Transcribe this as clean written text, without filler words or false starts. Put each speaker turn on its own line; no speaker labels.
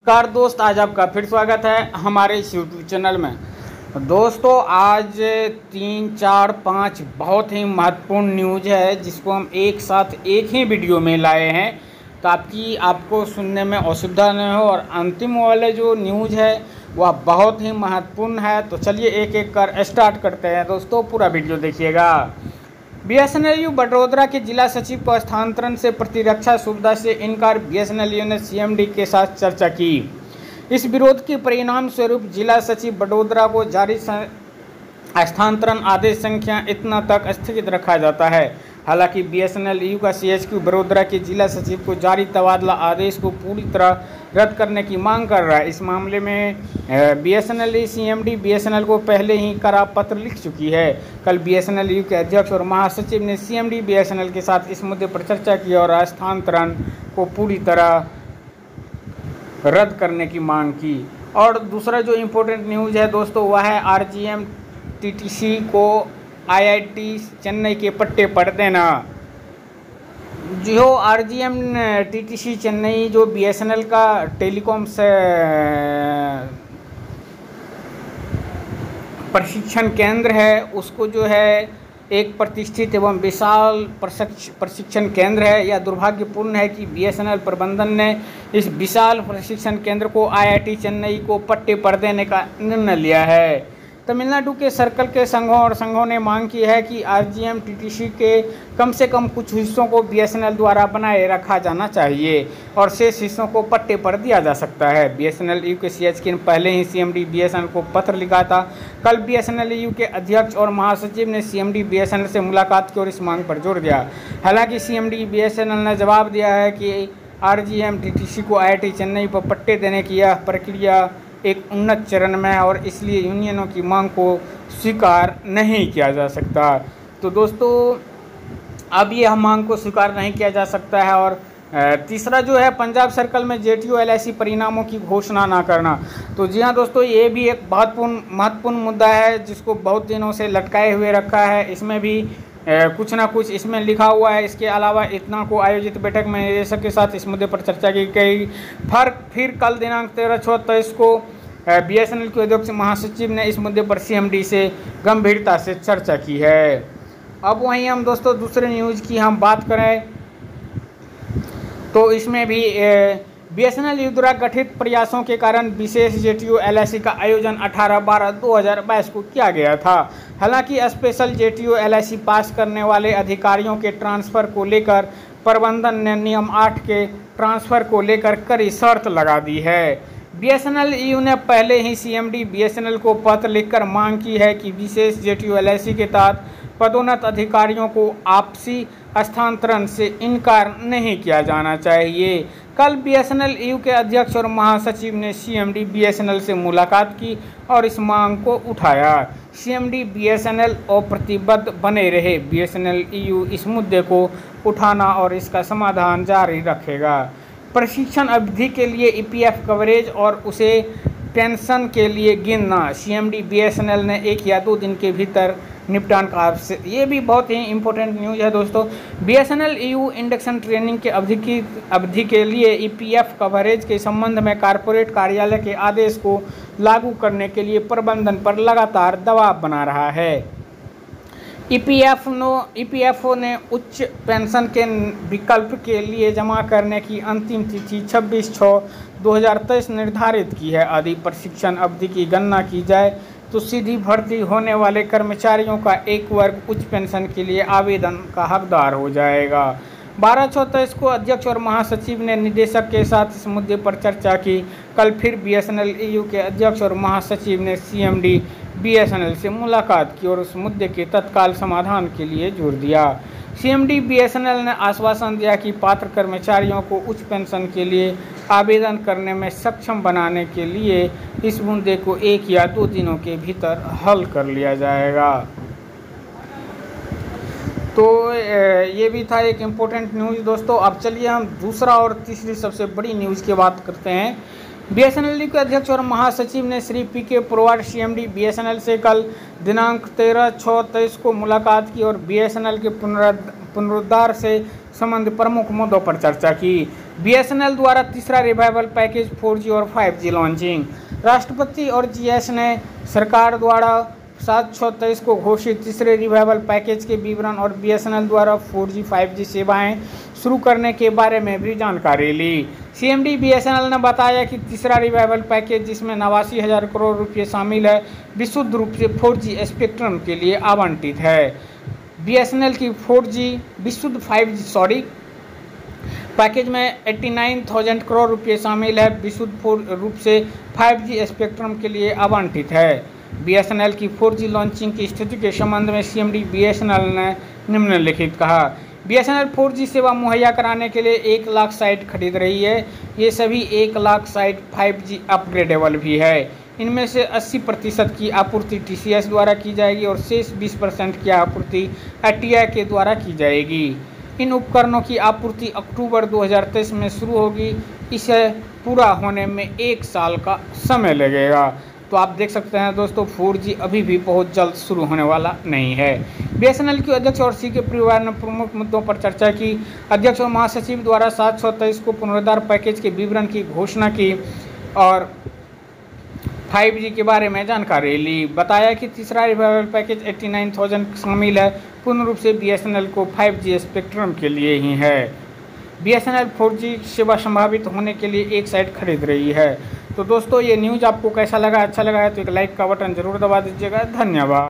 नमस्कार दोस्त, आज आपका फिर स्वागत है हमारे इस यूट्यूब चैनल में। दोस्तों आज 3, 4, 5 बहुत ही महत्वपूर्ण न्यूज़ है जिसको हम एक साथ एक ही वीडियो में लाए हैं ताकि आपको सुनने में असुविधा न हो। और अंतिम वाले जो न्यूज़ है वह बहुत ही महत्वपूर्ण है। तो चलिए एक एक कर स्टार्ट करते हैं दोस्तों, पूरा वीडियो देखिएगा। बीएसएनएल बड़ोदरा के जिला सचिव को स्थानांतरण से प्रतिरक्षा सुविधा से इनकार, बीएसएनएल ने सीएमडी के साथ चर्चा की। इस विरोध के परिणाम स्वरूप जिला सचिव बड़ोदरा को जारी स्थानांतरण आदेश संख्या इतना तक स्थगित रखा जाता है। हालांकि बीएसएनएल का सीएचक्यू बड़ोदरा के जिला सचिव को जारी तबादला आदेश को पूरी तरह रद्द करने की मांग कर रहा है। इस मामले में बीएसएनएल सीएमडी बीएसएनएल को पहले ही कड़ा पत्र लिख चुकी है। कल बीएसएनएल के अध्यक्ष और महासचिव ने सीएमडी बीएसएनएल के साथ इस मुद्दे पर चर्चा की और स्थानांतरण को पूरी तरह रद्द करने की मांग की। और दूसरा जो इम्पोर्टेंट न्यूज़ है दोस्तों वह है आरजीएम टीटीसी को आईआईटी चेन्नई के पट्टे पर देना। जो आरजीएम टीटीसी चेन्नई जो बीएसएनएल का टेलीकॉम से प्रशिक्षण केंद्र है उसको जो है एक प्रतिष्ठित एवं विशाल प्रशिक्षण केंद्र है। यह दुर्भाग्यपूर्ण है कि बीएसएनएल प्रबंधन ने इस विशाल प्रशिक्षण केंद्र को आईआईटी चेन्नई को पट्टे पर देने का निर्णय लिया है। तमिलनाडु के सर्कल के संघों ने मांग की है कि आरजीएम टीटीसी के कम से कम कुछ हिस्सों को बीएसएनएल द्वारा बनाए रखा जाना चाहिए और शेष हिस्सों को पट्टे पर दिया जा सकता है। बीएसएनएल के सीएचक्यू ने पहले ही सीएमडी बीएसएनएल को पत्र लिखा था। कल बीएसएनएल के अध्यक्ष और महासचिव ने सीएमडी बीएसएनएल से मुलाकात की और इस मांग पर जोर दिया। हालांकि सीएमडी बीएसएनएल ने जवाब दिया है कि आरजीएम टीटीसी को आईआईटी चेन्नई पर पट्टे देने की यह प्रक्रिया एक उन्नत चरण में है और इसलिए यूनियनों की मांग को स्वीकार नहीं किया जा सकता। तो दोस्तों अब यह मांग को स्वीकार नहीं किया जा सकता है। और तीसरा जो है पंजाब सर्कल में जेटीयू एलआईसी परिणामों की घोषणा ना करना। तो जी हाँ दोस्तों, ये भी एक महत्वपूर्ण मुद्दा है जिसको बहुत दिनों से लटकाए हुए रखा है। इसमें भी कुछ ना कुछ इसमें लिखा हुआ है। इसके अलावा इतना को आयोजित बैठक में निदेशक के साथ इस मुद्दे पर चर्चा की गई। फिर कल दिनांक 13/6 को बीएसएनएल के अध्यक्ष महासचिव ने इस मुद्दे पर सीएमडी से गंभीरता से चर्चा की है। अब वहीं हम दोस्तों दूसरे न्यूज़ की हम बात करें तो इसमें भी बीएसएनएल द्वारा गठित प्रयासों के कारण विशेष जेटीयू एलआईसी का आयोजन 18/12/2022 को किया गया था। हालांकि स्पेशल जेटीयू एलआईसी पास करने वाले अधिकारियों के ट्रांसफ़र को लेकर प्रबंधन ने नियम 8 के ट्रांसफ़र को लेकर कड़ी शर्त लगा दी है। बीएसएनएल ने पहले ही सीएमडी बीएसएनएल को पत्र लिखकर मांग की है कि विशेष जेटीयू एलआईसी के तहत पदोन्नत अधिकारियों को आपसी हस्तांतरण से इनकार नहीं किया जाना चाहिए। कल बीएसएनएल के अध्यक्ष और महासचिव ने सीएमडी बीएसएनएल से मुलाकात की और इस मांग को उठाया। सीएमडी बीएसएनएल अप्रतिबद्ध बने रहे। बीएसएनएल इस मुद्दे को उठाना और इसका समाधान जारी रखेगा। प्रशिक्षण अवधि के लिए ईपीएफ कवरेज और उसे पेंशन के लिए गिनना। सीएमडी बीएसएनएल ने 1 या 2 दिन के भीतर निपटान का ये भी बहुत ही इम्पोर्टेंट न्यूज़ है दोस्तों। बीएसएनएल इंडक्शन ट्रेनिंग के अवधि के लिए ईपीएफ कवरेज के संबंध में कॉर्पोरेट कार्यालय के आदेश को लागू करने के लिए प्रबंधन पर लगातार दबाव बना रहा है। ईपीएफओ ने उच्च पेंशन के विकल्प के लिए जमा करने की अंतिम तिथि 26/6/2023 निर्धारित की है। यदि प्रशिक्षण अवधि की गणना की जाए तो सीधी भर्ती होने वाले कर्मचारियों का एक वर्ग उच्च पेंशन के लिए आवेदन का हकदार हो जाएगा। 12/6/23 को अध्यक्ष और महासचिव ने निदेशक के साथ इस मुद्दे पर चर्चा की। कल फिर बीएसएनएल के अध्यक्ष और महासचिव ने सीएमडी बीएसएनएल से मुलाकात की और उस मुद्दे के तत्काल समाधान के लिए जोर दिया। सीएमडी बीएसएनएल ने आश्वासन दिया कि पात्र कर्मचारियों को उच्च पेंशन के लिए आवेदन करने में सक्षम बनाने के लिए इस मुद्दे को 1 या 2 दिनों के भीतर हल कर लिया जाएगा। तो ये भी था एक इम्पोर्टेंट न्यूज़ दोस्तों। अब चलिए हम दूसरा और तीसरी सबसे बड़ी न्यूज़ की बात करते हैं। बीएसएनएल के अध्यक्ष और महासचिव ने श्री पीके पुरवार सीएमडी बीएसएनएल से कल दिनांक 13/6/23 को मुलाकात की और बीएसएनएल के पुनरुद्धार से संबंधित प्रमुख मुद्दों पर चर्चा की। बीएसएनएल द्वारा तीसरा रिवाइवल पैकेज 4G और 5G लॉन्चिंग। राष्ट्रपति और जीएस ने सरकार द्वारा 7/6/23 को घोषित तीसरे रिवाइवल पैकेज के विवरण और बीएसएनएल द्वारा 4G 5G सेवाएं शुरू करने के बारे में भी जानकारी ली। सीएमडी बीएसएनएल ने बताया कि तीसरा रिवाइवल पैकेज, जिसमें 89,000 करोड़ रुपये शामिल है, विशुद्ध रूप से 4G स्पेक्ट्रम के लिए आवंटित है। बीएसएनएल की 4G विशुद्ध 5G पैकेज में 89,000 करोड़ रुपये शामिल है, विशुद्ध रूप से 5G स्पेक्ट्रम के लिए आवंटित है। बीएसएनएल की 4G लॉन्चिंग की स्थिति के संबंध में सीएमडी बीएसएनएल ने निम्नलिखित कहा। बीएसएनएल 4G सेवा मुहैया कराने के लिए 1 लाख साइट खरीद रही है। ये सभी 1 लाख साइट 5G अपग्रेडेबल भी है। इनमें से 80% की आपूर्ति टीसीएस द्वारा की जाएगी और शेष 20% की आपूर्ति एटीआई के द्वारा की जाएगी। इन उपकरणों की आपूर्ति अक्टूबर 2023 में शुरू होगी। इसे पूरा होने में 1 साल का समय लगेगा। तो आप देख सकते हैं दोस्तों, 4G अभी भी बहुत जल्द शुरू होने वाला नहीं है। बीएसएनएल के अध्यक्ष और सी के परिवार ने प्रमुख मुद्दों पर चर्चा की। अध्यक्ष और महासचिव द्वारा 7/6/23 को पुनरुद्धार पैकेज के विवरण की घोषणा की और 5G के बारे में जानकारी ली। बताया कि तीसरा रिवाइवल पैकेज 89,000 शामिल है, पूर्ण रूप से बीएसएनएल को 5G स्पेक्ट्रम के लिए ही है। बीएसएनएल 4G सेवा संभावित होने के लिए 1 साइट खरीद रही है। तो दोस्तों, ये न्यूज़ आपको कैसा लगा? अच्छा लगा है तो एक लाइक का बटन जरूर दबा दीजिएगा। धन्यवाद।